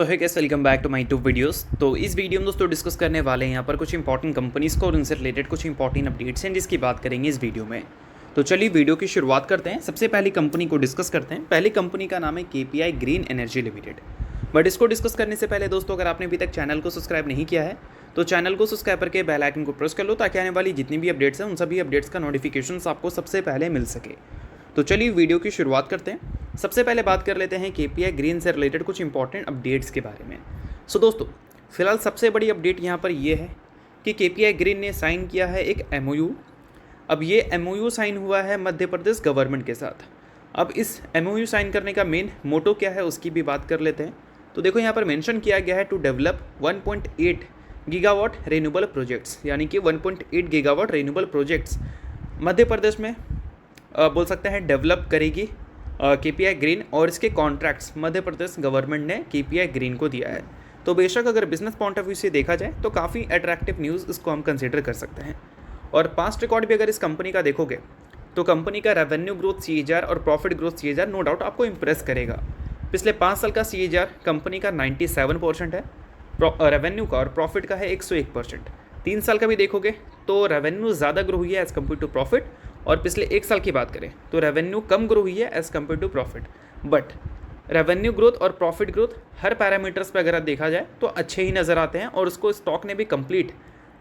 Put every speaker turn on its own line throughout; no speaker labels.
तो है guys, welcome back to my two videos. तो इस वीडियो में दोस्तों डिस्कस करने वाले हैं यहाँ पर कुछ इंपॉर्टेंट कंपनीज़ को और उनसे रिलेटेड कुछ इंपॉर्टेंट अपडेट्स हैं जिसकी बात करेंगे इस वीडियो में। तो चलिए वीडियो की शुरुआत करते हैं। सबसे पहली कंपनी को डिस्कस करते हैं। पहली कंपनी का नाम है KPI green energy limited. But इसको डिस्कस करने से पहले दोस्तों, अगर आपने अभी तक चैनल को सब्सक्राइब नहीं किया है तो चैनल को सब्सक्राइब करके बेल आइकन को प्रेस कर लो ताकि आने वाली जितनी भी अपडेट्स हैं उन सभी अपडेट्स का नोटिफिकेशन आपको सबसे पहले मिल सके। तो चलिए वीडियो की शुरुआत करते हैं। सबसे पहले बात कर लेते हैं KPI ग्रीन से रिलेटेड कुछ इंपॉर्टेंट अपडेट्स के बारे में। सो दोस्तों, फिलहाल सबसे बड़ी अपडेट यहाँ पर ये है कि KPI ग्रीन ने साइन किया है एक MOU। अब ये MOU साइन हुआ है मध्य प्रदेश गवर्नमेंट के साथ। अब इस MOU साइन करने का मेन मोटो क्या है उसकी भी बात कर लेते हैं। तो देखो, यहाँ पर मेंशन किया गया है to develop 1.8 gigawatt renewable projects, यानी कि 1.8 gigawatt renewable projects Madhya Pradesh में बोल सकते हैं डेवलप करेगी KPI ग्रीन, और इसके कॉन्ट्रैक्ट्स मध्य प्रदेश गवर्नमेंट ने KPI ग्रीन को दिया है। तो बेशक अगर बिजनेस पॉइंट ऑफ व्यू से देखा जाए तो काफ़ी अट्रैक्टिव न्यूज़ इसको हम कंसिडर कर सकते हैं। और पास्ट रिकॉर्ड भी अगर इस कंपनी का देखोगे तो कंपनी का रेवेन्यू ग्रोथ CAGR और profit growth CAGR no doubt आपको इंप्रेस करेगा। पिछले 5 साल का CAGR कंपनी का 97% है, रेवेन्यू का और प्रॉफिट का है 101%। 3 साल का भी देखोगे तो रेवेन्यू ज़्यादा ग्रो हुई है एज़ कम्पेयर टू प्रॉफिट, और पिछले 1 साल की बात करें तो रेवेन्यू कम ग्रो हुई है as compare to profit. But revenue growth और प्रॉफिट ग्रोथ हर पैरामीटर्स पे अगर देखा जाए तो अच्छे ही नज़र आते हैं, और उसको स्टॉक ने भी कंप्लीट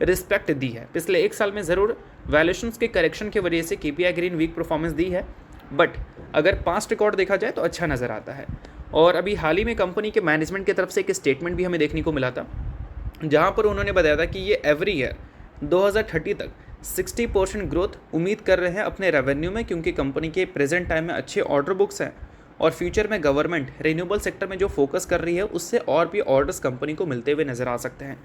रिस्पेक्ट दी है। पिछले 1 साल में ज़रूर वैल्यूएशंस के करेक्शन की वजह से KPI ग्रीन वीक परफॉर्मेंस दी है, बट अगर पास्ट रिकॉर्ड देखा जाए तो अच्छा नज़र आता है। और अभी हाल ही में कंपनी के मैनेजमेंट की तरफ से एक स्टेटमेंट भी हमें देखने को मिला था, जहाँ पर उन्होंने बताया था कि ये एवरी ईयर 2030 तक 60% ग्रोथ उम्मीद कर रहे हैं अपने रेवेन्यू में, क्योंकि कंपनी के प्रेजेंट टाइम में अच्छे ऑर्डर बुक्स हैं और फ्यूचर में गवर्नमेंट रिन्यूएबल सेक्टर में जो फोकस कर रही है उससे और भी ऑर्डर्स कंपनी को मिलते हुए नजर आ सकते हैं।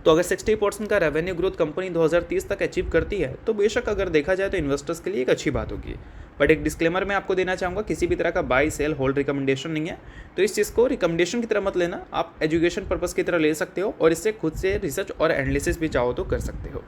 तो अगर 60% का रेवेन्यू ग्रोथ कंपनी 2030 तक अचीव करती है तो बेशक अगर देखा जाए तो इन्वेस्टर्स के लिए एक अच्छी बात होगी। बट एक डिस्क्लेमर मैं आपको देना चाहूँगा, किसी भी तरह का बाई सेल होल्ड रिकमेंडेशन नहीं है, तो इस चीज़ को रिकमेंडेशन की तरह मत लेना, आप एजुकेशन पर्पज़ की तरह ले सकते हो और इससे खुद से रिसर्च और एनालिसिस भी चाहो तो कर सकते हो।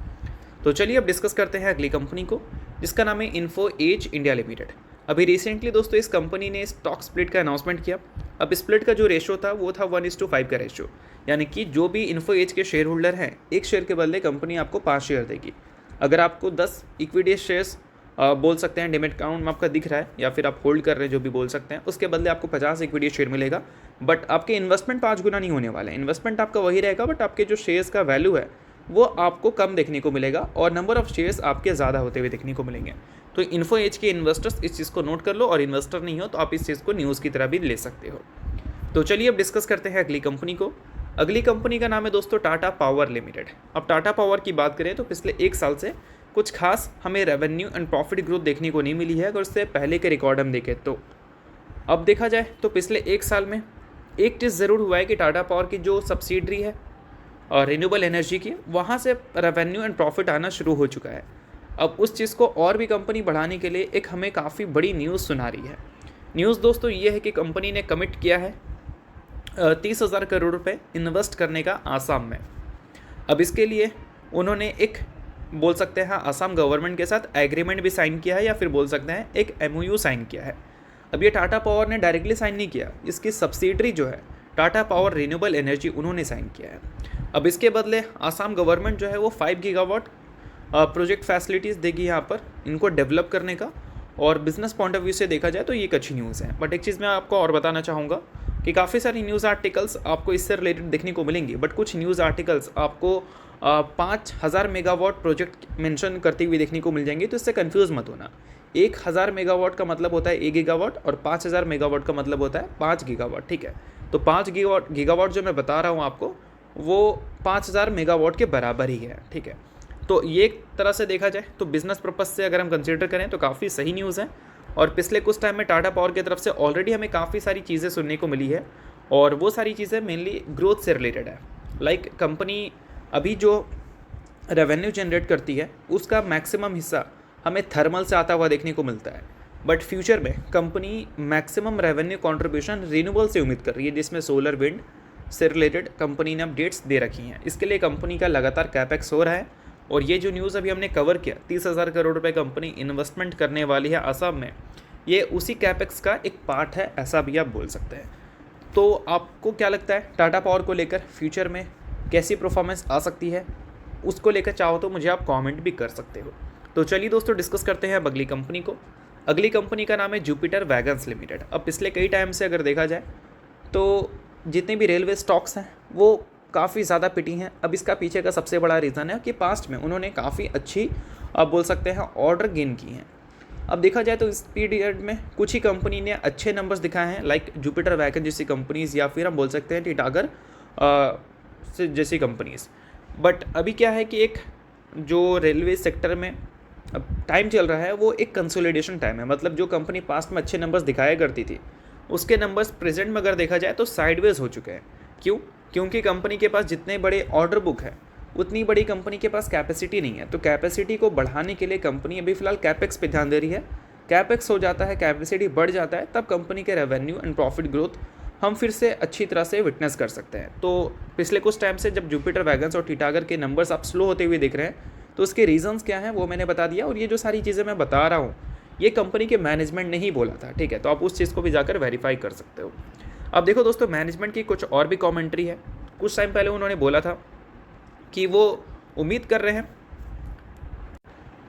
तो चलिए अब डिस्कस करते हैं अगली कंपनी को, जिसका नाम है इन्फो एज इंडिया लिमिटेड। अभी रिसेंटली दोस्तों इस कंपनी ने स्टॉक स्प्लिट का अनाउंसमेंट किया। अब स्प्लिट का जो रेशो था वो था 1:5 का रेशो, यानी कि जो भी इन्फो एज के शेयर होल्डर हैं, एक शेयर के बदले कंपनी आपको 5 शेयर देगी। अगर आपको 10 इक्विटी शेयर्स बोल सकते हैं डिमेट अकाउंट में आपका दिख रहा है या फिर आप होल्ड कर रहे हैं जो भी बोल सकते हैं, उसके बदले आपको 50 इक्विटी शेयर मिलेगा। बट आपके इन्वेस्टमेंट 5 गुना नहीं होने वाले हैं, इन्वेस्टमेंट आपका वही रहेगा, बट आपके जो शेयर्स का वैल्यू है वो आपको कम देखने को मिलेगा और नंबर ऑफ शेयर्स आपके ज़्यादा होते हुए देखने को मिलेंगे। तो इन्फो एज के इन्वेस्टर्स इस चीज़ को नोट कर लो, और इन्वेस्टर नहीं हो तो आप इस चीज़ को न्यूज़ की तरह भी ले सकते हो। तो चलिए अब डिस्कस करते हैं अगली कंपनी को। अगली कंपनी का नाम है दोस्तों टाटा पावर लिमिटेड। अब टाटा पावर की बात करें तो पिछले 1 साल से कुछ खास हमें रेवेन्यू एंड प्रॉफिट ग्रोथ देखने को नहीं मिली है। अगर उससे पहले के रिकॉर्ड हम देखें तो अब देखा जाए तो पिछले 1 साल में एक चीज़ ज़रूर हुआ है कि टाटा पावर की जो सब्सिडरी है और रिन्यूएबल एनर्जी की, वहाँ से रेवेन्यू एंड प्रॉफिट आना शुरू हो चुका है। अब उस चीज़ को और भी कंपनी बढ़ाने के लिए एक हमें काफ़ी बड़ी न्यूज़ सुना रही है। न्यूज़ दोस्तों ये है कि कंपनी ने कमिट किया है 30,000 करोड़ रुपए इन्वेस्ट करने का आसाम में। अब इसके लिए उन्होंने एक बोल सकते हैं आसाम गवर्नमेंट के साथ एग्रीमेंट भी साइन किया है, या फिर बोल सकते हैं एक MOU साइन किया है। अब ये टाटा पावर ने डायरेक्टली साइन नहीं किया, इसकी सब्सिडरी जो है टाटा पावर रिन्यूएबल एनर्जी उन्होंने साइन किया है। अब इसके बदले आसाम गवर्नमेंट जो है वो 5 गीगावाट प्रोजेक्ट फैसिलिटीज़ देगी यहाँ पर इनको डेवलप करने का, और बिजनेस पॉइंट ऑफ व्यू से देखा जाए तो ये एक अच्छी न्यूज़ है। बट एक चीज़ मैं आपको और बताना चाहूँगा कि काफ़ी सारी न्यूज़ आर्टिकल्स आपको इससे रिलेटेड देखने को मिलेंगी, बट कुछ न्यूज़ आर्टिकल्स आपको 5,000 मेगावाट प्रोजेक्ट मेंशन करते हुए देखने को मिल जाएंगे। तो इससे कंफ्यूज मत होना, 1,000 मेगावाट का मतलब होता है 1 गीगावाट और 5,000 मेगावाट का मतलब होता है 5 गीगावाट, ठीक है। तो 5 गीगावाट जो मैं बता रहा हूँ आपको वो 5,000 मेगावाट के बराबर ही है, ठीक है। तो ये एक तरह से देखा जाए तो बिज़नेस पर्पज़ से अगर हम कंसिडर करें तो काफ़ी सही न्यूज़ है। और पिछले कुछ टाइम में टाटा पावर की तरफ से ऑलरेडी हमें काफ़ी सारी चीज़ें सुनने को मिली है, और वो सारी चीज़ें मेनली ग्रोथ से रिलेटेड है। लाइक कंपनी अभी जो रेवेन्यू जनरेट करती है उसका मैक्सिमम हिस्सा हमें थर्मल से आता हुआ देखने को मिलता है, बट फ्यूचर में company maximum revenue contribution renewable से उम्मीद कर रही है, जिसमें सोलर विंड से रिलेटेड कंपनी ने अपडेट्स दे रखी हैं। इसके लिए कंपनी का लगातार कैपेक्स हो रहा है, और ये जो न्यूज़ अभी हमने कवर किया 30,000 करोड़ रुपए कंपनी इन्वेस्टमेंट करने वाली है आसाम में, ये उसी कैपेक्स का एक पार्ट है, ऐसा भी आप बोल सकते हैं। तो आपको क्या लगता है टाटा पावर को लेकर फ्यूचर में कैसी परफॉर्मेंस आ सकती है, उसको लेकर चाहो तो मुझे आप कमेंट भी कर सकते हो। तो चलिए दोस्तों डिस्कस करते हैं अब अगली कंपनी को। अगली कंपनी का नाम है जुपिटर वैगन्स लिमिटेड। अब पिछले कई टाइम से अगर देखा जाए तो जितने भी रेलवे स्टॉक्स हैं वो काफ़ी ज़्यादा पिटी हैं। अब इसका पीछे का सबसे बड़ा रीज़न है कि पास्ट में उन्होंने काफ़ी अच्छी आप बोल सकते हैं ऑर्डर गेन की हैं। अब देखा जाए तो इस पीरियड में कुछ ही कंपनी ने अच्छे नंबर्स दिखाए हैं, लाइक जुपिटर वैगन जैसी कंपनीज़ या फिर हम बोल सकते हैं टिटागर से जैसी कंपनीज़। बट अभी क्या है कि एक जो रेलवे सेक्टर में अब टाइम चल रहा है वो एक कंसोलिडेशन टाइम है। मतलब जो कंपनी पास्ट में अच्छे नंबर्स दिखाया करती थी उसके नंबर्स प्रेजेंट में अगर देखा जाए तो साइडवेज हो चुके हैं। क्यों? क्योंकि कंपनी के पास जितने बड़े ऑर्डर बुक है उतनी बड़ी कंपनी के पास कैपेसिटी नहीं है। तो कैपेसिटी को बढ़ाने के लिए कंपनी अभी फ़िलहाल कैपेक्स पे ध्यान दे रही है। कैपेक्स हो जाता है, कैपेसिटी बढ़ जाता है, तब कंपनी के रेवेन्यू एंड प्रॉफिट ग्रोथ हम फिर से अच्छी तरह से विटनेस कर सकते हैं। तो पिछले कुछ टाइम से जब जुपिटर वैगन्स और टिटागर के नंबर्स आप स्लो होते हुए दिख रहे हैं तो उसके रीजंस क्या हैं वो मैंने बता दिया। और ये जो सारी चीज़ें मैं बता रहा हूँ ये कंपनी के मैनेजमेंट ने ही बोला था, ठीक है। तो आप उस चीज़ को भी जाकर वेरीफाई कर सकते हो। अब देखो दोस्तों, मैनेजमेंट की कुछ और भी कमेंट्री है। कुछ टाइम पहले उन्होंने बोला था कि वो उम्मीद कर रहे हैं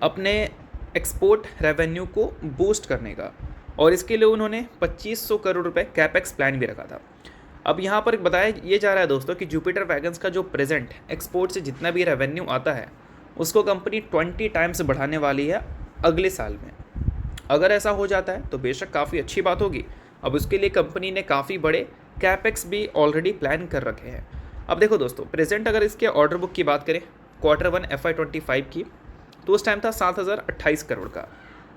अपने एक्सपोर्ट रेवेन्यू को बूस्ट करने का, और इसके लिए उन्होंने 2500 करोड़ रुपए कैपेक्स प्लान भी रखा था। अब यहाँ पर बताया ये जा रहा है दोस्तों कि जुपिटर वैगन्स का जो प्रेजेंट एक्सपोर्ट से जितना भी रेवेन्यू आता है उसको कंपनी 20 टाइम्स बढ़ाने वाली है अगले साल में। अगर ऐसा हो जाता है तो बेशक काफ़ी अच्छी बात होगी। अब उसके लिए कंपनी ने काफ़ी बड़े कैपेक्स भी ऑलरेडी प्लान कर रखे हैं। अब देखो दोस्तों, प्रेजेंट अगर इसके ऑर्डर बुक की बात करें Q1 FY25 की, तो उस टाइम था 7028 करोड़ का,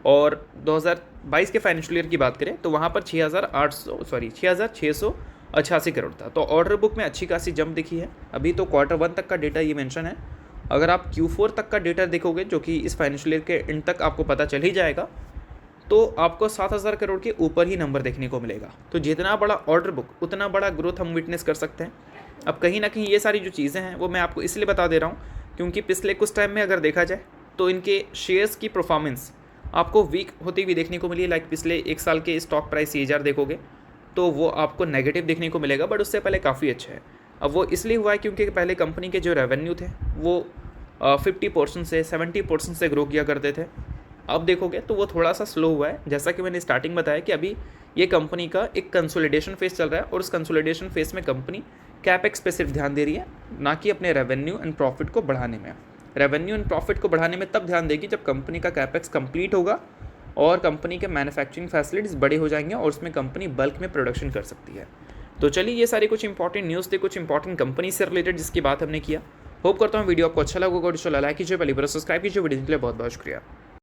और 2022 के फाइनेंशियल ईयर की बात करें तो वहाँ पर 6688 करोड़ था। तो ऑर्डर बुक में अच्छी खासी जंप दिखी है। अभी तो Q1 तक का डेटा ये मेंशन है। अगर आप Q4 तक का डेटा देखोगे जो कि इस फाइनेंशियल ईयर के एंड तक आपको पता चल ही जाएगा, तो आपको 7000 करोड़ के ऊपर ही नंबर देखने को मिलेगा। तो जितना बड़ा ऑर्डर बुक उतना बड़ा ग्रोथ हम विटनेस कर सकते हैं। अब कहीं ना कहीं ये सारी जो चीज़ें हैं वो मैं आपको इसलिए बता दे रहा हूँ क्योंकि पिछले कुछ टाइम में अगर देखा जाए तो इनके शेयर्स की परफॉर्मेंस आपको वीक होती हुई देखने को मिली। लाइक पिछले एक साल के स्टॉक प्राइस CAGR देखोगे तो वो आपको नेगेटिव देखने को मिलेगा, बट उससे पहले काफ़ी अच्छा है। अब वो इसलिए हुआ है क्योंकि पहले कंपनी के जो रेवेन्यू थे वो 50% से 70% से ग्रो किया करते थे। अब देखोगे तो वो थोड़ा सा स्लो हुआ है। जैसा कि मैंने स्टार्टिंग बताया कि अभी ये कंपनी का एक कंसोलिडेशन फेज चल रहा है, और उस कंसोलिडेशन फेज में कंपनी कैपेक्स पे सिर्फ ध्यान दे रही है, ना कि अपने रेवेन्यू एंड प्रॉफिट को बढ़ाने में। रेवेन्यू एंड प्रॉफिट को बढ़ाने में तब ध्यान देगी जब कंपनी का कैपेक्स कंप्लीट होगा और कंपनी के मैन्युफैक्चरिंग फैसिलिटीज़ बड़े हो जाएंगे और उसमें कंपनी बल्क में प्रोडक्शन कर सकती है। तो चलिए, ये सारी कुछ इंपॉर्टेंट न्यूज़ थी, कुछ इंपॉर्टेंट कंपनी से रिलेटेड जिसकी बात हमने किया। होप करता हूँ वीडियो आपको अच्छा लगा होगा। लाइक कीजिए, पहली बार सब्सक्राइब कीजिए। वीडियो के लिए बहुत बहुत शुक्रिया।